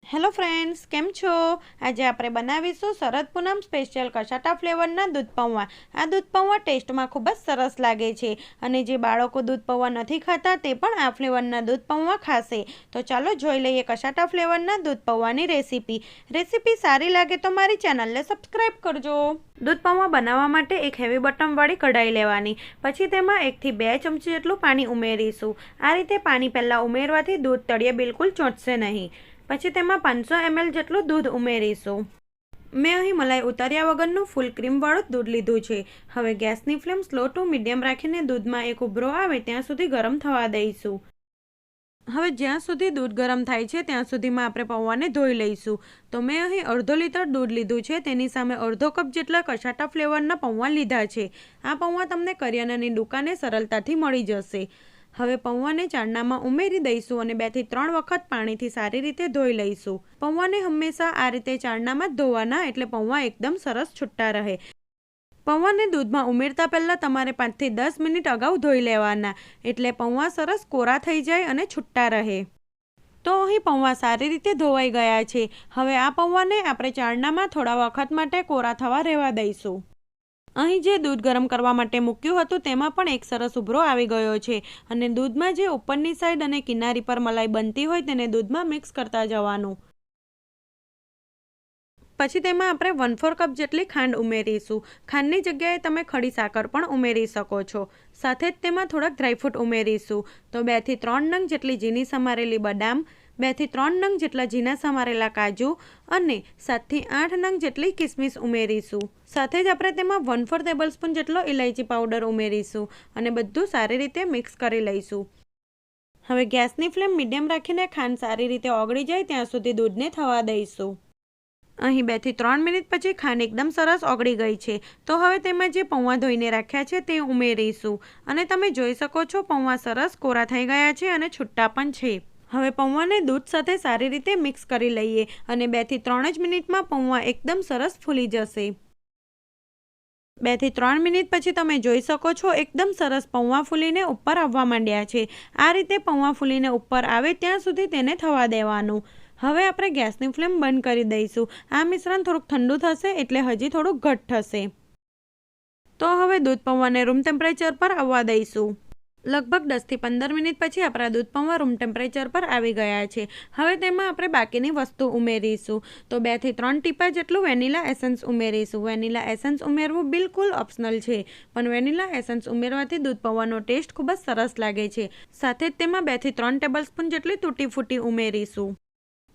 Hello friends, केम छो? आज आपणे बनावीशुं शरद पूनम स्पेशियल कसाटा फ्लेवरना दूध पौवा। आ दूध पौवा टेस्टमां खूब ज सरस लागे छे अने जे बाळको दूध पौवा नथी खाता ते पण आ फ्लेवरना दूध पौवा खाशे। तो चालो जोई लईए कसाटा फ्लेवरना दूध पौवानी रेसिपी सारी लागे तो मारी चेनलने सब्सक्राइब करजो। दूध पौवा बनाववा माटे एक हेवी बटमवाળી कढ़ाई लेवानी, पछी तेमां 1 થી 2 चमची जेटલું पाणी उमेरीशुं। आ रीते पाणी पहेला उमेरवाथी दूध तळिये बिलकुल ચોંટશે नहीं। પછી તેમાં 500 ml જેટલું દૂધ ઉમેરીશું। મેં અહીં મલાઈ ઉતાર્યા વગરનું ફૂલ ક્રીમવાળું દૂધ લીધું છે। હવે ગેસની ફ્લેમ સ્લો ટુ મીડિયમ રાખીને દૂધમાં એક ઉભરો આવે ત્યાં સુધી ગરમ થવા દઈશું। હવે જ્યાં સુધી દૂધ ગરમ થાય છે ત્યાં સુધીમાં આપણે પૌવાને ધોઈ લઈશું। તો મેં અહીં અડધો લીટર દૂધ લીધું છે, તેની સામે અડધો કપ જેટલા કસાટા ફ્લેવરના પૌવા લીધા છે। આ પૌવા તમને કરિયાણાની દુકાને સરળતાથી મળી જશે। હવે પૌવાને ચાળણામાં ઉમેરી દઈશું અને 2 થી 3 વખત પાણીથી સારી રીતે ધોઈ લઈશું। પૌવાને હંમેશા આ રીતે ચાળણામાં જ ધોવાના, એટલે પૌવા એકદમ સરસ છૂટા રહે। પૌવાને દૂધમાં ઉમેરતા પહેલા તમારે 5 થી 10 મિનિટ અગાઉ ધોઈ લેવાના, એટલે પૌવા સરસ કોરા થઈ જાય અને છૂટા રહે। તો અહીં પૌવા સારી રીતે ધોવાઈ ગયા છે। હવે આ પૌવાને આપણે ચાળણામાં થોડા વખત માટે કોરા થવા રહેવા દઈશું। અહીં જે દૂધ ગરમ કરવા માટે મૂક્યું હતું તેમાં પણ એક સરસ ઉભરો આવી ગયો છે અને દૂધમાં જે ઉપરની સાઈડ અને કિનારી પર મલાઈ બનતી હોય તેને દૂધમાં મિક્સ કરતા જવાનું। પછી તેમાં આપણે 1/4 કપ જેટલી ખાંડ ઉમેરીશું। ખાંડની જગ્યાએ તમે ખડી સાકર પણ ઉમેરી શકો છો। સાથે જ તેમાં થોડાક ડ્રાયફ્રૂટ ઉમેરીશું। તો 2 થી 3 નંગ જેટલી ઝીણી સમારેલી બદામ, 2 થી 3 નંગ જેટલા ઝીણા સમારેલા કાજુ અને 7 થી 8 નંગ જેટલી કિસમિસ ઉમેરીશું। સાથે જ આપણે તેમાં 1/4 ટેબલસ્પૂન જેટલો ઇલાયચી પાવડર ઉમેરીશું અને બધું સારી રીતે મિક્સ કરી લઈશું। હવે ગેસની ફ્લેમ મીડિયમ રાખીને ખાંડ સારી રીતે ઓગળી જાય ત્યાં સુધી દૂધને થવા દઈશું। અહીં 2 થી 3 મિનિટ પછી ખાંડ એકદમ સરસ ઓગળી ગઈ છે। તો હવે તેમાં જે પૌવા ધોઈને રાખ્યા છે તે ઉમેરીશું અને તમે જોઈ શકો છો પૌવા સરસ કોરા થઈ ગયા છે અને છૂટા પણ છે। હવે પૌવાને દૂધ સાથે સારી રીતે મિક્સ કરી લઈએ અને 2 થી 3 જ મિનિટમાં પૌવા એકદમ સરસ ફૂલી જશે। 2 થી 3 મિનિટ પછી તમે જોઈ શકો છો એકદમ સરસ પૌવા ફૂલીને ઉપર આવવા માંડ્યા છે। આ રીતે પૌવા ફૂલીને ઉપર આવે ત્યાં સુધી તેને થવા દેવાનું। હવે આપણે ગેસની ફ્લેમ બંધ કરી દઈશું। આ મિશ્રણ થોડુંક ઠંડુ થશે એટલે હજી થોડુંક ઘટ થશે। તો હવે દૂધ પૌવાને રૂમ ટેમ્પરેચર પર આવવા દઈશું। લગભગ 10 થી 15 મિનિટ પછી આપણા દૂધ પૌવા રૂમ ટેમ્પરેચર પર આવી ગયા છે। હવે તેમાં આપણે બાકીની વસ્તુ ઉમેરીશું। તો 2 થી 3 ટીપા જેટલું વેનીલા એસન્સ ઉમેરીશું। વેનીલા એસન્સ ઉમેરવું બિલકુલ ઓપ્શનલ છે, પણ વેનીલા એસન્સ ઉમેરવાથી દૂધ પૌવાનો ટેસ્ટ ખૂબ જ સરસ લાગે છે। સાથે જ તેમાં 2 થી 3 ટેબલસ્પૂન જેટલી તૂટી ફૂટી ઉમેરીશું।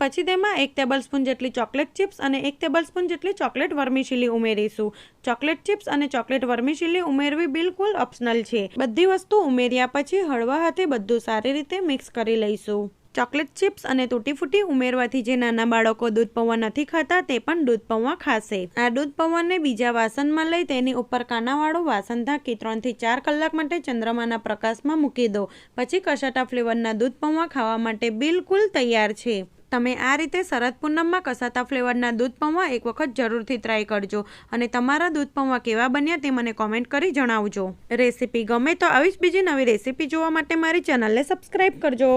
પછી તેમાં 1 ટેબલસ્પૂન જેટલી ચોકલેટ ચિપ્સ અને 1 ટેબલસ્પૂન જેટલી ચોકલેટ વર્મિસેલી ઉમેરીશું। ચોકલેટ ચિપ્સ અને ચોકલેટ વર્મિસેલી ઉમેરવી બિલકુલ ઓપ્શનલ છે। બધી વસ્તુ ઉમેર્યા પછી હળવા હાથે બધું સારી રીતે મિક્સ કરી લઈશું। ચોકલેટ ચિપ્સ અને તૂટી ફૂટી ઉમેરવાથી જે નાના બાળકો દૂધ પૌવા નથી ખાતા તે પણ દૂધ પૌવા ખાશે। આ દૂધ પૌવાને બીજા વાસણમાં લઈ તેની ઉપર કાનાવાળું વાસણ ઢાંકી 3 થી 4 કલાક માટે ચંદ્રમાના પ્રકાશમાં મૂકી દો। પછી કસાટા ફ્લેવરના દૂધ પૌવા ખાવા માટે બિલકુલ તૈયાર છે। તમે આ રીતે શરદ પૂનમમાં કસાટા ફ્લેવરના દૂધ પૌવા એક વખત જરૂરથી ટ્રાય કરજો અને તમારા દૂધ પૌવા કેવા બન્યા તે મને કોમેન્ટ કરી જણાવજો। રેસિપી ગમે તો આવી જ બીજી નવી રેસિપી જોવા માટે મારી ચેનલને સબસ્ક્રાઇબ કરજો।